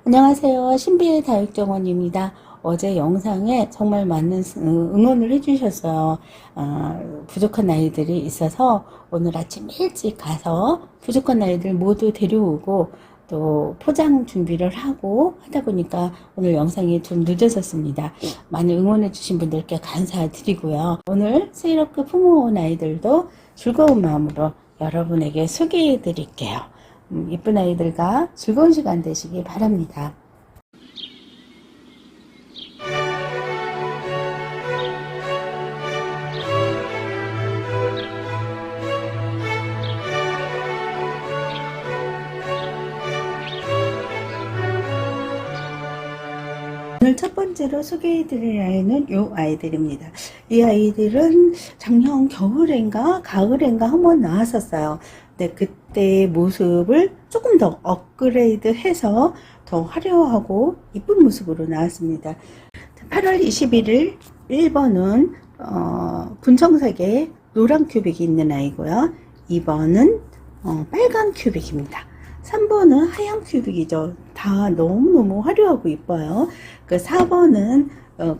안녕하세요. 신비의 다육정원입니다. 어제 영상에 정말 많은 응원을 해주셨어요. 부족한 아이들이 있어서 오늘 아침 일찍 가서 부족한 아이들 모두 데려오고 또 포장 준비를 하고 하다 보니까 오늘 영상이 좀 늦어졌습니다. 많이 응원해 주신 분들께 감사드리고요. 오늘 세이로크 품어 온 아이들도 즐거운 마음으로 여러분에게 소개해 드릴게요. 이쁜 아이들과 즐거운 시간 되시기 바랍니다. 오늘 첫 번째로 소개해드릴 아이는 이 아이들입니다. 이 아이들은 작년 겨울엔가 가을엔가 한번 나왔었어요. 근데 그때의 모습을 조금 더 업그레이드 해서 더 화려하고 이쁜 모습으로 나왔습니다. 8월 21일 1번은 분청색의 노란 큐빅이 있는 아이고요. 2번은 빨간 큐빅입니다. 3번은 하얀 큐빅이죠. 다 너무너무 화려하고 이뻐요. 그 4번은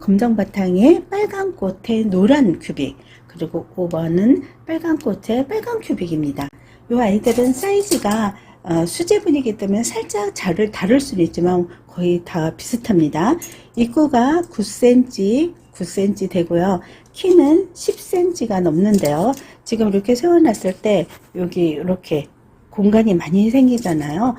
검정 바탕에 빨간 꽃에 노란 큐빅, 그리고 5번은 빨간 꽃에 빨간 큐빅입니다. 이 아이들은 사이즈가 수제분이기 때문에 살짝 다를 수는 있지만 거의 다 비슷합니다. 입구가 9cm 되고요. 키는 10cm가 넘는데요. 지금 이렇게 세워놨을 때 여기 이렇게 공간이 많이 생기잖아요.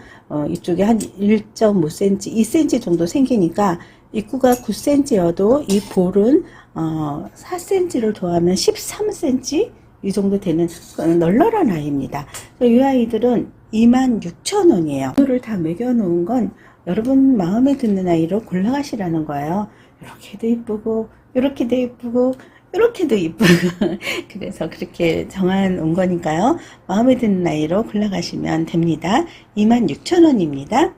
이쪽에 한 1.5cm, 2cm 정도 생기니까 입구가 9cm여도 이 볼은 4cm를 더하면 13cm 이 정도 되는 널널한 아이입니다. 이 아이들은 26,000원이에요. 이거를 다 매겨 놓은 건 여러분 마음에 드는 아이로 골라가시라는 거예요. 이렇게도 이쁘고 이렇게도 이쁘고 이렇게도 이쁘고 그래서 그렇게 정한 거니까요. 마음에 드는 아이로 골라가시면 됩니다. 26,000원입니다.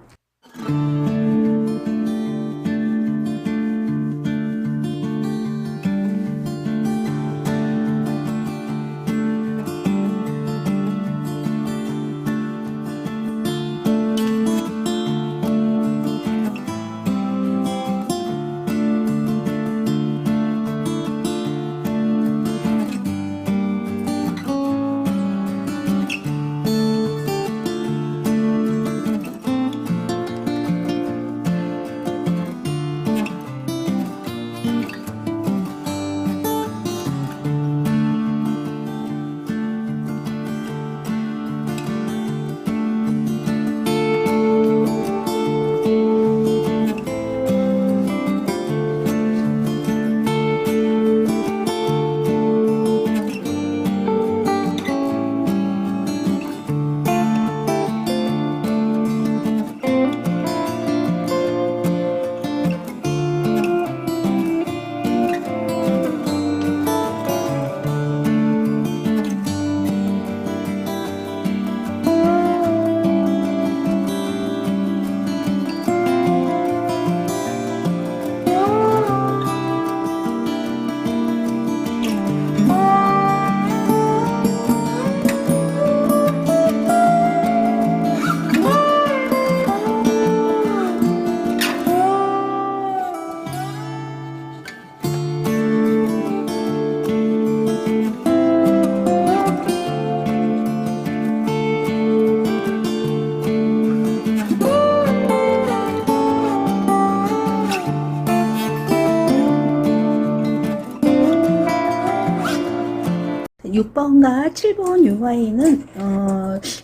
네, 6번과 7번 요 아이는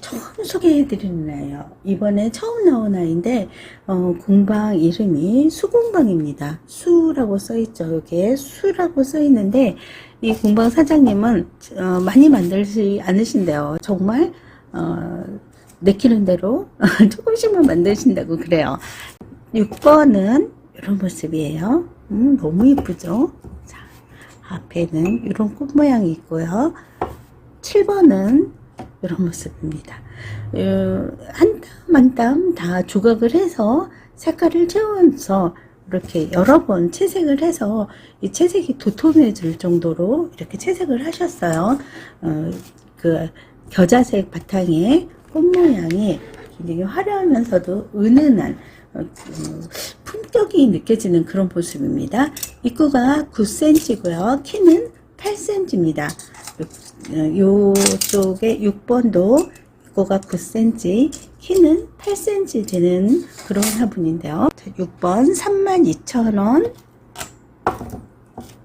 처음 소개해 드리는 아이예요. 이번에 처음 나온 아이인데 공방 이름이 수공방입니다. 수라고 써 있죠. 여기에 수라고 써 있는데 이 공방 사장님은 많이 만들지 않으신대요. 정말 내키는 대로 조금씩만 만드신다고 그래요. 6번은 이런 모습이에요. 너무 예쁘죠? 자, 앞에는 이런 꽃 모양이 있고요. 7번은 이런 모습입니다. 한 땀 한 땀 다 조각을 해서 색깔을 채워서 이렇게 여러 번 채색을 해서 이 채색이 도톰해질 정도로 이렇게 채색을 하셨어요. 그 겨자색 바탕에 꽃 모양이 굉장히 화려하면서도 은은한 턱이 느껴지는 그런 모습입니다. 입구가 9cm고요. 키는 8cm입니다. 요쪽에 6번도 입구가 9cm, 키는 8cm 되는 그런 화분인데요. 6번 32,000원,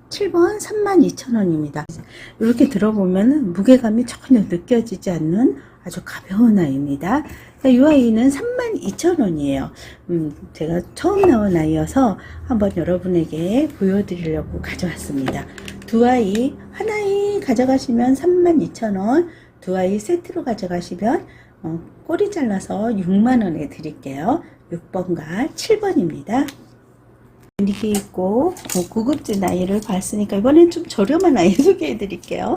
7번 32,000원입니다. 이렇게 들어보면 무게감이 전혀 느껴지지 않는 아주 가벼운 아이입니다. 이 아이는 32,000원이에요. 제가 처음 나온 아이여서 한번 여러분에게 보여드리려고 가져왔습니다. 두 아이, 한 아이 가져가시면 32,000원, 두 아이 세트로 가져가시면 꼬리 잘라서 6만원에 드릴게요. 6번과 7번입니다. 분위기 있고 고급진 아이를 봤으니까 이번엔 좀 저렴한 아이 소개해 드릴게요.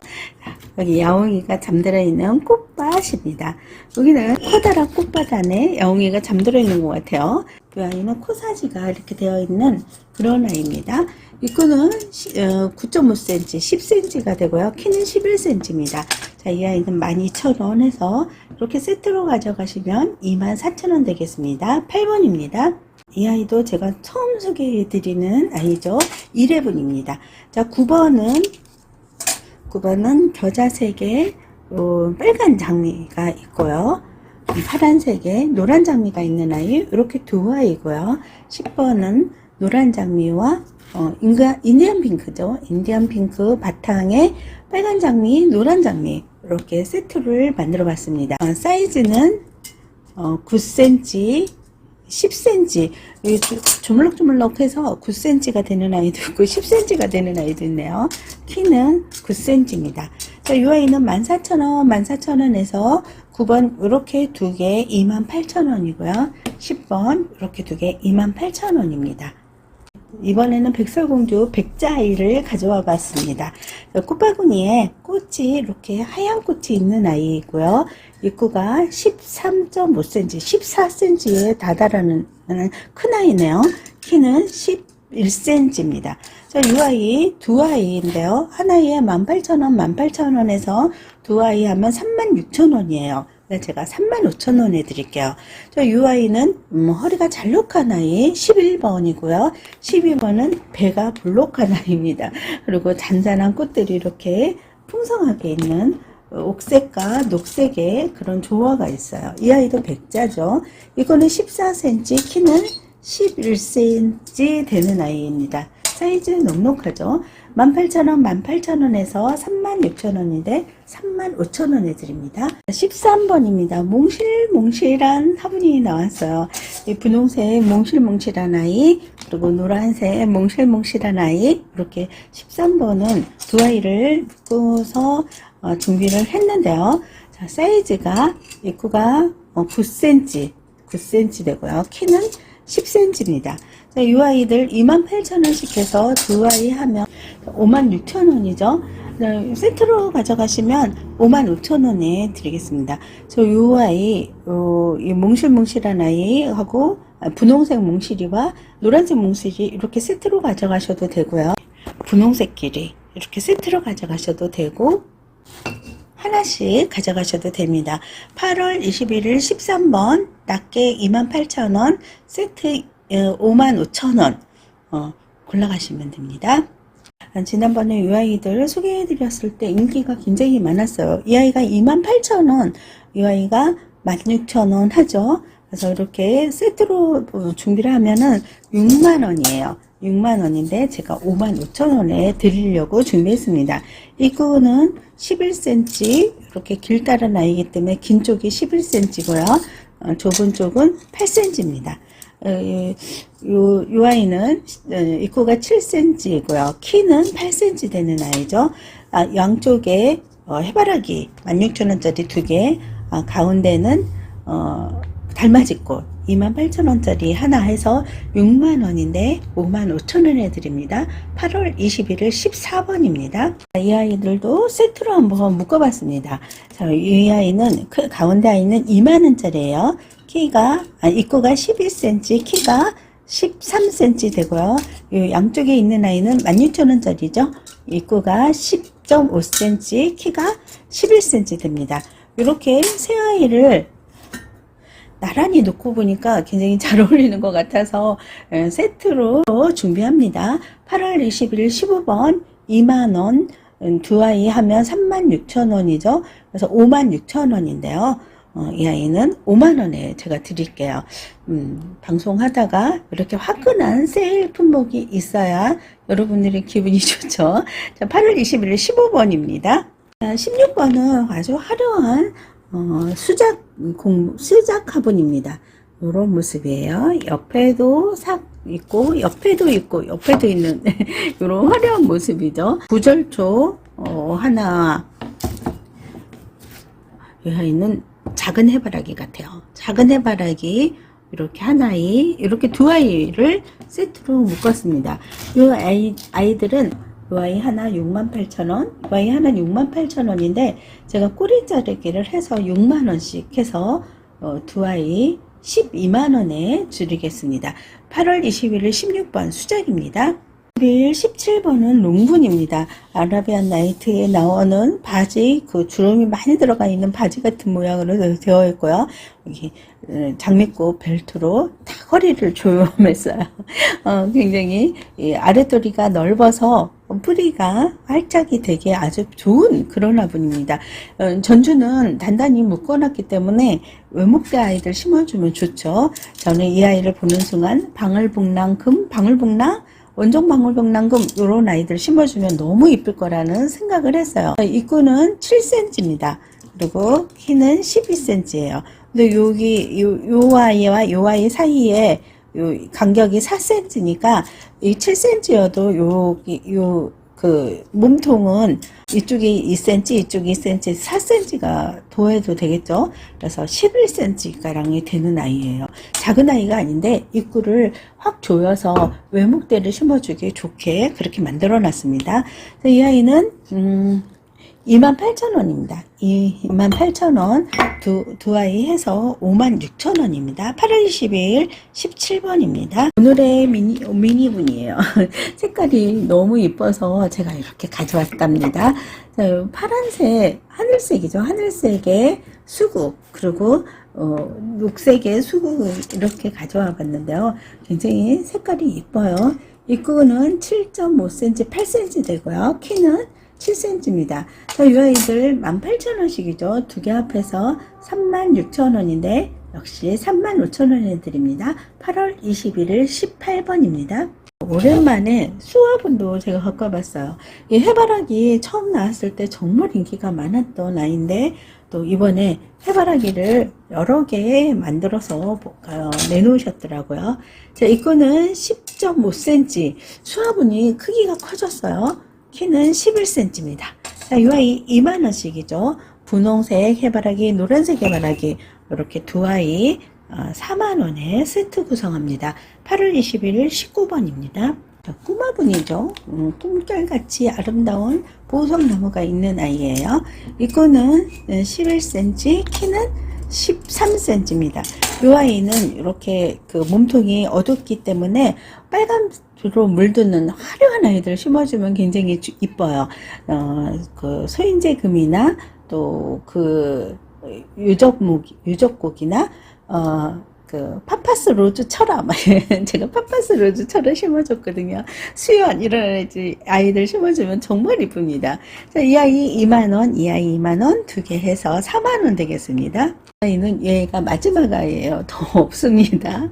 여기 야옹이가 잠들어 있는 꽃밭입니다. 여기는 커다란 꽃밭 안에 야옹이가 잠들어 있는 것 같아요. 이 아이는 코사지가 이렇게 되어 있는 그런 아이입니다. 입구는 9.5cm, 10cm가 되고요. 키는 11cm입니다. 자, 이 아이는 12,000원 해서 이렇게 세트로 가져가시면 24,000원 되겠습니다. 8번입니다. 이 아이도 제가 처음 소개해 드리는 아이죠. 11입니다. 자, 9번은 겨자색에 빨간 장미가 있고요. 파란색에 노란 장미가 있는 아이, 이렇게 두 아이고요. 10번은 노란 장미와 인디안 핑크죠. 인디안 핑크 바탕에 빨간 장미, 노란 장미 이렇게 세트를 만들어 봤습니다. 사이즈는 9cm, 10cm, 조물럭조물럭해서 9cm가 되는 아이도 있고 10cm가 되는 아이도 있네요. 키는 9cm입니다. 자, 이 아이는 14,000원, 14,000원에서 9번 이렇게 두 개 28,000원이고요. 10번 이렇게 두 개 28,000원입니다. 이번에는 백설공주 백자아이를 가져와 봤습니다. 꽃바구니에 꽃이 이렇게 하얀 꽃이 있는 아이이고요. 입구가 13.5cm, 14cm에 다다르는 큰 아이네요. 키는 11cm입니다. 자, 이 아이 두 아이인데요. 한 아이에 18,000원, 18,000원에서 두 아이 하면 36,000원이에요. 제가 35,000원에 드릴게요. 이 아이는 허리가 잘록한 아이 11번이고요. 12번은 배가 볼록한 아이입니다. 그리고 잔잔한 꽃들이 이렇게 풍성하게 있는 옥색과 녹색의 그런 조화가 있어요. 이 아이도 백자죠. 이거는 14cm, 키는 11cm 되는 아이입니다. 사이즈 넉넉하죠. 18,000원, 18,000원에서 36,000원인데 35,000원에 드립니다. 13번입니다. 몽실몽실한 화분이 나왔어요. 이 분홍색 몽실몽실한 아이, 그리고 노란색 몽실몽실한 아이, 이렇게 13번은 두 아이를 묶어서 준비를 했는데요. 자, 사이즈가 입구가 9cm 되고요. 키는 10cm입니다. 자, 이 아이들 28,000원씩 해서 두 아이 하면 56,000원이죠. 세트로 가져가시면 55,000원에 드리겠습니다. 이 아이, 이 몽실몽실한 아이하고 분홍색 몽실이와 노란색 몽실이 이렇게 세트로 가져가셔도 되고요. 분홍색끼리 이렇게 세트로 가져가셔도 되고, 하나씩 가져가셔도 됩니다. 8월 21일 13번 낱개 28,000원, 세트 55,000원 골라가시면 됩니다. 지난번에 이 아이들 소개해드렸을 때 인기가 굉장히 많았어요. 이 아이가 28,000원, 이 아이가 16,000원 하죠. 그래서 이렇게 세트로 준비를 하면은 6만원이에요. 6만원인데 제가 55,000원에 드리려고 준비했습니다. 입구는 11cm, 이렇게 길다란 아이이기 때문에 긴 쪽이 11cm고요. 좁은 쪽은 8cm입니다. 요 아이는 입구가 7cm이고요. 키는 8cm 되는 아이죠. 양쪽에 해바라기 16,000원짜리 두 개, 가운데는 달맞이꽃 28,000원짜리 하나 해서 6만원인데 55,000원에 드립니다. 8월 21일 14번입니다. 이 아이들도 세트로 한번 묶어봤습니다. 자, 이 아이는 가운데 아이는 2만원짜리예요. 입구가 11cm, 키가 13cm 되고요. 이 양쪽에 있는 아이는 16,000원짜리죠. 입구가 10.5cm, 키가 11cm 됩니다. 이렇게 세 아이를 나란히 놓고 보니까 굉장히 잘 어울리는 것 같아서 세트로 준비합니다. 8월 20일 15번 2만원, 두 아이 하면 36,000원이죠. 그래서 56,000원인데요. 이 아이는 5만원에 제가 드릴게요. 방송하다가 이렇게 화끈한 세일 품목이 있어야 여러분들의 기분이 좋죠. 자, 8월 21일 15번입니다. 16번은 아주 화려한 수작 화분입니다. 이런 모습이에요. 옆에도 삭 있고, 옆에도 있고, 옆에도 있는 이런 화려한 모습이죠. 구절초 하나, 이 아이는 작은 해바라기 같아요. 작은 해바라기 이렇게 하나이, 이렇게 두 아이를 세트로 묶었습니다. 이 아이들은 이 아이 하나 68,000원, 이 아이 하나 68,000원인데 제가 꼬리 자르기를 해서 6만원씩 해서 두 아이 12만원에 줄이겠습니다. 8월 21일 16번 수작입니다. 17번은 롱분입니다. 아라비안 나이트에 나오는 바지, 그 주름이 많이 들어가 있는 바지 같은 모양으로 되어 있고요. 여기 장미꽃 벨트로 다 허리를 조여맸어요. 굉장히 아랫도리가 넓어서 뿌리가 활짝이 되게 아주 좋은 그런 화분입니다. 전주는 단단히 묶어놨기 때문에 외목대 아이들 심어주면 좋죠. 저는 이 아이를 보는 순간 방울복랑, 원종 방울복랑금 이런 아이들 심어주면 너무 이쁠 거라는 생각을 했어요. 입구는 7cm입니다. 그리고 키는 12cm예요. 근데 여기 요 아이와 요 아이 사이에 요 간격이 4cm니까 이 7cm여도 그 몸통은 이쪽이 2cm, 이쪽이 2cm, 4cm가 더해도 되겠죠. 그래서 11cm가량이 되는 아이예요. 작은 아이가 아닌데 입구를 확 조여서 외목대를 심어주기 좋게 그렇게 만들어 놨습니다. 이 아이는 28,000원입니다. 28,000원 두 아이 해서 56,000원입니다. 8월 22일 17번입니다. 오늘의 미니분이에요. 색깔이 너무 이뻐서 제가 이렇게 가져왔답니다. 자, 파란색, 하늘색이죠. 하늘색의 수국, 그리고 녹색의 수국을 이렇게 가져와 봤는데요. 굉장히 색깔이 이뻐요. 입구는 7.5cm, 8cm 되고요. 키는 7cm입니다. 이 아이들 18,000원씩이죠. 두 개 합해서 36,000원인데 역시 35,000원에 드립니다. 8월 21일 18번입니다. 오랜만에 수화분도 제가 갖고 와봤어요. 이 해바라기 처음 나왔을 때 정말 인기가 많았던 아이인데 또 이번에 해바라기를 여러 개 만들어서 내놓으셨더라고요. 자, 이거는 10.5cm, 수화분이 크기가 커졌어요. 키는 11cm입니다. 자, 이 아이 2만원씩이죠. 분홍색 해바라기, 노란색 해바라기, 이렇게 두 아이 4만원에 세트 구성합니다. 8월 21일 19번입니다. 꼬마분이죠. 꿈결같이 아름다운 보석나무가 있는 아이예요. 이거는 11cm, 키는 13cm입니다. 이 아이는 이렇게 그 몸통이 어둡기 때문에 빨간으로 물드는 화려한 아이들 심어주면 굉장히 이뻐요. 그 소인제금이나 또 그 유적곡이나 그 파파스 로즈처럼 제가 파파스 로즈처럼 심어줬거든요. 수연 이런 아이들 심어주면 정말 이쁩니다. 자, 이 아이 2만원, 이 아이 2만원 두 개 해서 4만원 되겠습니다. 이 아이는 얘가 마지막 아이예요. 더 없습니다.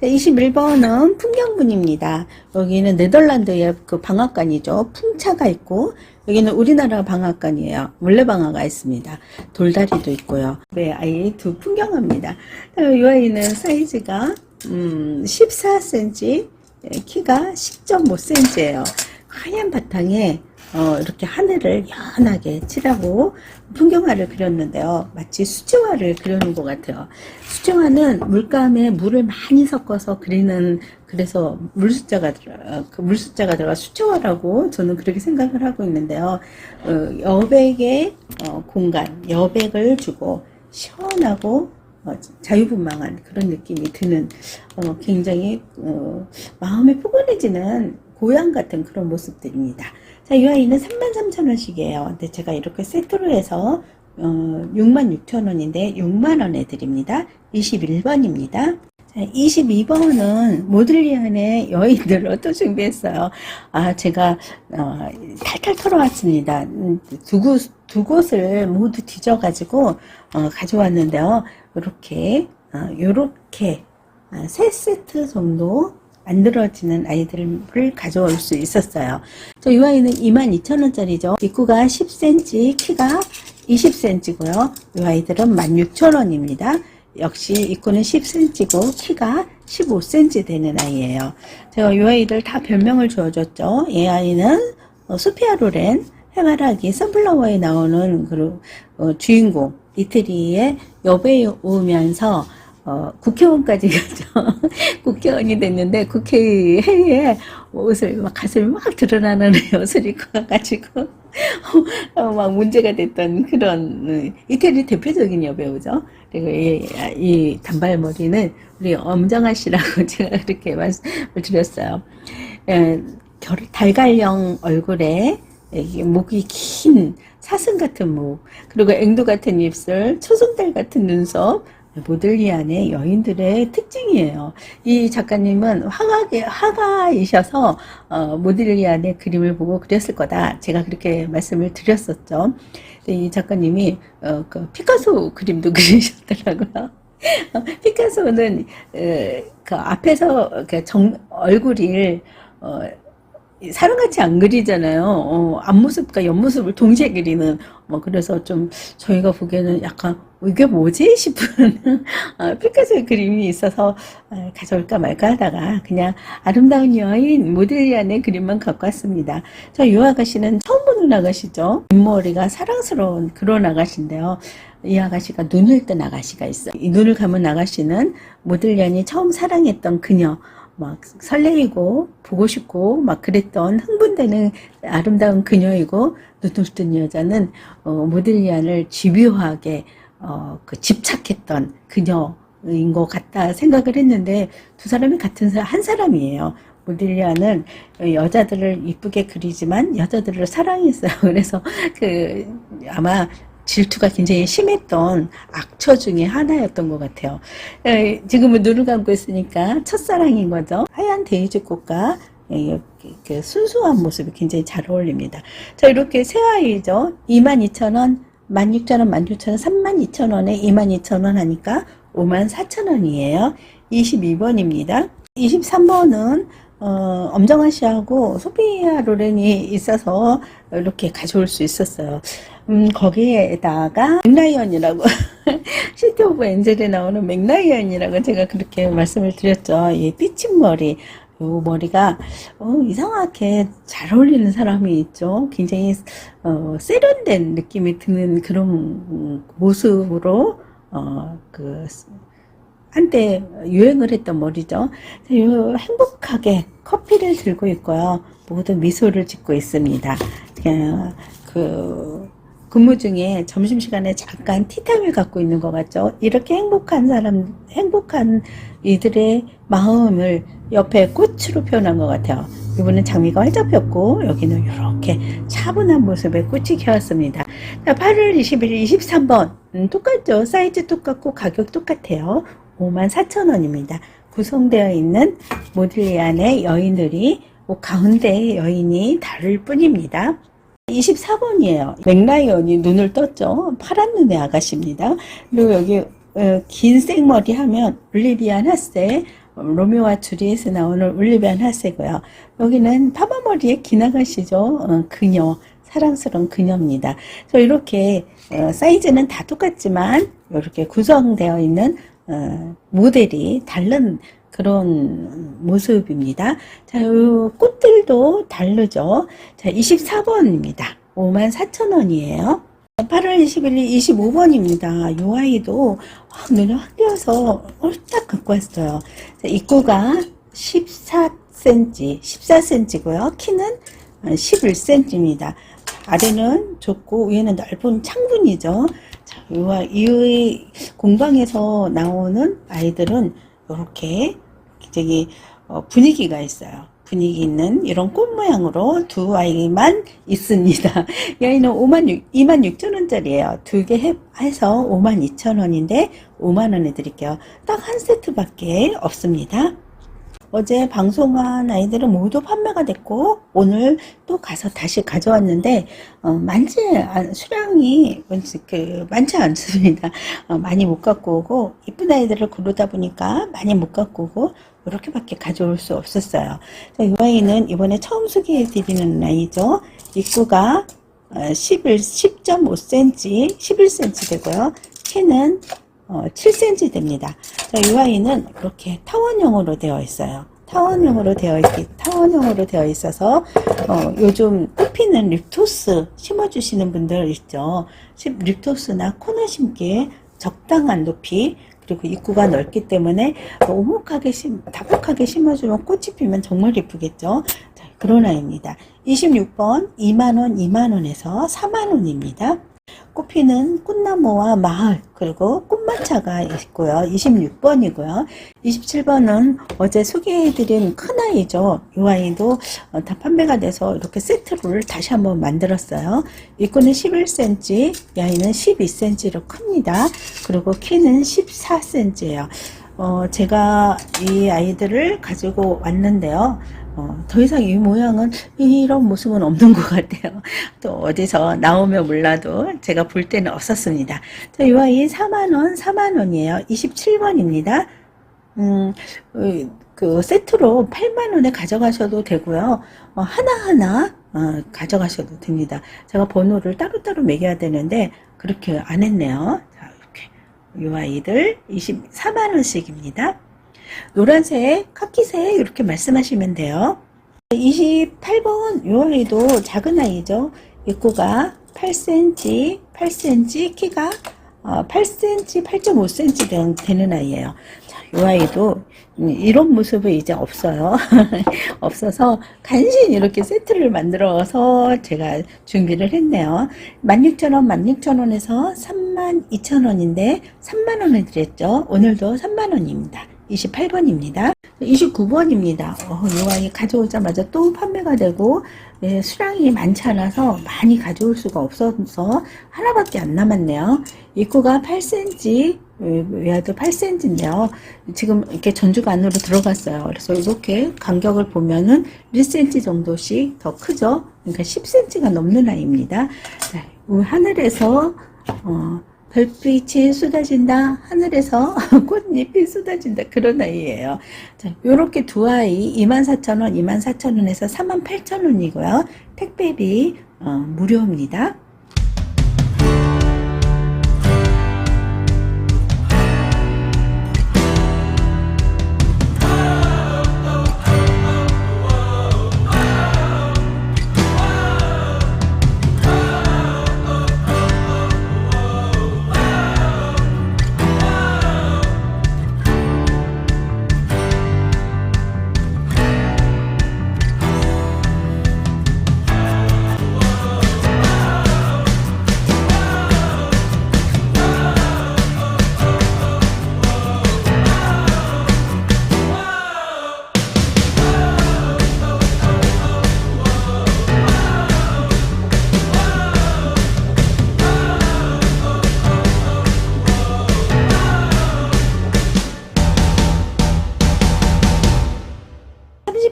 21번은 풍경분입니다. 여기는 네덜란드의 그 방앗간이죠. 풍차가 있고, 여기는 우리나라 방앗간이에요. 물레방아가 있습니다. 돌다리도 있고요. 네, 아이 두 풍경화입니다. 이 아이는 사이즈가 14cm, 키가 10.5cm예요. 하얀 바탕에 이렇게 하늘을 연하게 칠하고 풍경화를 그렸는데요. 마치 수채화를 그려놓은 것 같아요. 수채화는 물감에 물을 많이 섞어서 그리는, 그래서 물숫자가 들어가 수채화라고 저는 그렇게 생각을 하고 있는데요. 여백의 공간, 여백을 주고 시원하고 자유분방한 그런 느낌이 드는 굉장히 마음이 포근해지는 고향 같은 그런 모습들입니다. 자, 이 아이는 33,000원씩이에요. 근데 제가 이렇게 세트로 해서 66,000원인데 6만원에 드립니다. 21번입니다. 자, 22번은 모들리안의 여인들로 또 준비했어요. 제가 탈탈 털어왔습니다. 두 곳을 모두 뒤져가지고 가져왔는데요. 요렇게 세 세트 정도 만들어지는 아이들을 가져올 수 있었어요. 이 아이는 22,000원짜리죠. 입구가 10cm, 키가 20cm고요. 이 아이들은 16,000원입니다. 역시 입구는 10cm고 키가 15cm 되는 아이예요. 제가 이 아이들 다 별명을 주어줬죠. 이 아이는 소피아 로렌, 해바라기, 선플라워에 나오는 주인공 이태리의 여배우면서 국회의원까지 가죠. 국회의원이 됐는데 국회의회에 가슴이 막 드러나는 옷을 입고 와가지고 막 문제가 됐던 그런 이태리 대표적인 여배우죠. 그리고 이 단발머리는 우리 엄정아 씨라고 제가 그렇게 말씀을 드렸어요. 달걀형 얼굴에 목이 긴 사슴 같은 목, 그리고 앵두 같은 입술, 초승달 같은 눈썹, 모들리안의 여인들의 특징이에요. 이 작가님은 화가이셔서 모들리안의 그림을 보고 그렸을 거다. 제가 그렇게 말씀을 드렸었죠. 이 작가님이 그 피카소 그림도 그리셨더라고요. 피카소는 그 앞에서 얼굴을 사람같이 안 그리잖아요. 앞모습과 옆모습을 동시에 그리는, 그래서 좀 저희가 보기에는 약간, 이게 뭐지? 싶은, 피카소의 그림이 있어서, 가져올까 말까 하다가, 그냥 아름다운 여인 모델리안의 그림만 갖고 왔습니다. 이 아가씨는 처음 보는 아가씨죠. 뒷머리가 사랑스러운 그런 아가씨인데요. 이 아가씨가 눈을 뜬 아가씨가 있어요. 이 눈을 감은 아가씨는 모델리안이 처음 사랑했던 그녀, 막 설레이고 보고 싶고 막 그랬던 흥분되는 아름다운 그녀이고, 눈을 뜬 여자는 모들리안을 집요하게 집착했던 그녀인 것 같다 생각을 했는데, 두 사람이 한 사람이에요. 모들리안은 여자들을 이쁘게 그리지만 여자들을 사랑했어요. 그래서 아마 질투가 굉장히 심했던 악처 중에 하나였던 것 같아요. 지금은 눈을 감고 있으니까 첫사랑인 거죠. 하얀 데이지 꽃과 순수한 모습이 굉장히 잘 어울립니다. 이렇게 새 아이죠. 22,000원, 16,000원, 16,000원, 32,000원에 22,000원 하니까 54,000원이에요. 22번입니다. 23번은 엄정아 씨하고 소피아 로렌이 있어서 이렇게 가져올 수 있었어요. 거기에다가 맥라이언이라고 시티 오브 엔젤에 나오는 맥라이언이라고 제가 그렇게 말씀을 드렸죠. 이 삐친 머리, 요 머리가 이상하게 잘 어울리는 사람이 있죠. 굉장히 세련된 느낌이 드는 그런 모습으로 한때 유행을 했던 머리죠. 행복하게 커피를 들고 있고요. 모두 미소를 짓고 있습니다. 근무 중에 점심시간에 잠깐 티타임을 갖고 있는 것 같죠. 이렇게 행복한 이들의 마음을 옆에 꽃으로 표현한 것 같아요. 이번엔 장미가 활짝 폈고, 여기는 이렇게 차분한 모습의 꽃이 피었습니다. 8월 20일 23번 똑같죠. 사이즈 똑같고 가격 똑같아요. 54,000원입니다. 구성되어 있는 모들리안의 여인들이 가운데 여인이 다를 뿐입니다. 24번이에요. 맥라이언이 눈을 떴죠. 파란 눈의 아가씨입니다. 그리고 여기 긴 생머리 하면 올리비아 하세, 로미오와 주리엣에 나오는 올리비아 하세고요. 여기는 파마머리의 기나가시죠. 그녀, 사랑스러운 그녀입니다. 이렇게 사이즈는 다 똑같지만 이렇게 구성되어 있는 모델이 다른 그런 모습입니다. 자, 요 꽃들도 다르죠. 자, 24번입니다. 54,000원이에요. 8월 21일 25번입니다. 요 아이도 눈에 확 띄어서 홀딱 갖고 왔어요. 자, 입구가 14cm, 14cm고요. 키는 11cm입니다. 아래는 좁고 위에는 넓은 창문이죠. 자, 이 공방에서 나오는 아이들은 이렇게 굉장히 분위기가 있어요. 분위기 있는 이런 꽃 모양으로 두 아이만 있습니다. 이 아이는 26,000원짜리예요. 두 개 해서 52,000원인데 5만원에 드릴게요. 딱 한 세트밖에 없습니다. 어제 방송한 아이들은 모두 판매가 됐고 오늘 또 가서 다시 가져왔는데 수량이 많지 않습니다. 많이 못 갖고 오고 이쁜 아이들을 고르다 보니까 많이 못 갖고 오고 이렇게밖에 가져올 수 없었어요. 이 아이는 이번에 처음 소개해 드리는 아이죠. 입구가 10.5cm, 11cm 되고요. 키는 7cm 됩니다. 이 아이는 이렇게 타원형으로 되어 있어요. 타원형으로 되어 있어서 요즘 꽃피는 립토스 심어주시는 분들 있죠. 립토스나 코너 심기에 적당한 높이, 그리고 입구가 넓기 때문에 다복하게 심어주면 꽃이 피면 정말 예쁘겠죠. 자, 그런 아이입니다. 26번 2만원, 2만원에서 4만원입니다. 꽃피는 꽃나무와 마을, 그리고 꽃마차가 있고요. 26번이고요. 27번은 어제 소개해드린 큰 아이죠. 이 아이도 다 판매가 돼서 이렇게 세트를 다시 한번 만들었어요. 입구는 11cm, 이 아이는 12cm로 큽니다. 그리고 키는 14cm예요. 제가 이 아이들을 가지고 왔는데요. 더 이상 이 모양은 이런 모습은 없는 것 같아요. 또 어디서 나오면 몰라도 제가 볼 때는 없었습니다. 자, 이 아이 4만원이에요. 27번입니다. 그 세트로 8만원에 가져가셔도 되고요. 하나하나 가져가셔도 됩니다. 제가 번호를 따로따로 매겨야 되는데 그렇게 안 했네요. 자, 이렇게 이 아이들 24만원씩입니다. 노란색, 카키색 이렇게 말씀하시면 돼요. 28번 이 아이도 작은 아이죠. 입구가 8cm, 키가 8cm, 8.5cm 되는 아이예요. 자, 이 아이도 이런 모습은 이제 없어요. 없어서 간신히 이렇게 세트를 만들어서 제가 준비를 했네요. 16,000원, 16,000원에서 32,000원인데 3만원을 드렸죠. 오늘도 3만원입니다. 28번입니다. 29번입니다. 이 아이 가져오자마자 또 판매가 되고 수량이 많지 않아서 많이 가져올 수가 없어서 하나밖에 안 남았네요. 입구가 8cm, 외야도 8cm인데요. 지금 이렇게 전주가 안으로 들어갔어요. 그래서 이렇게 간격을 보면은 1cm 정도씩 더 크죠. 그러니까 10cm가 넘는 아이입니다. 자, 하늘에서 별빛이 쏟아진다. 하늘에서 꽃잎이 쏟아진다. 그런 아이예요. 자, 요렇게 두 아이 24,000원, 24,000원에서 48,000원이고요. 택배비 무료입니다.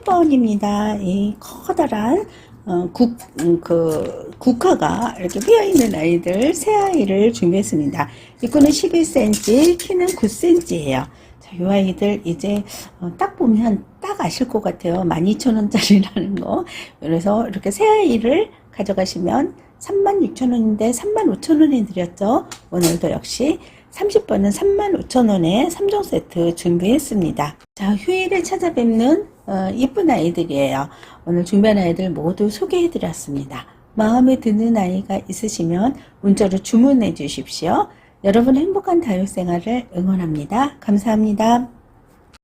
번입니다. 이 커다란 국화가 이렇게 피어있는 아이들 세 아이를 준비했습니다. 입구는 11cm, 키는 9cm예요. 자, 요 아이들 이제 딱 보면 딱 아실 것 같아요. 12,000원짜리라는 거. 그래서 이렇게 새 아이를 가져가시면 36,000원인데 35,000원에 드렸죠. 오늘도 역시 30번은 35,000원에 3종 세트 준비했습니다. 자, 휴일에 찾아뵙는 이쁜 아이들이에요. 오늘 준비한 아이들 모두 소개해드렸습니다. 마음에 드는 아이가 있으시면 문자로 주문해 주십시오. 여러분의 행복한 다육생활을 응원합니다. 감사합니다.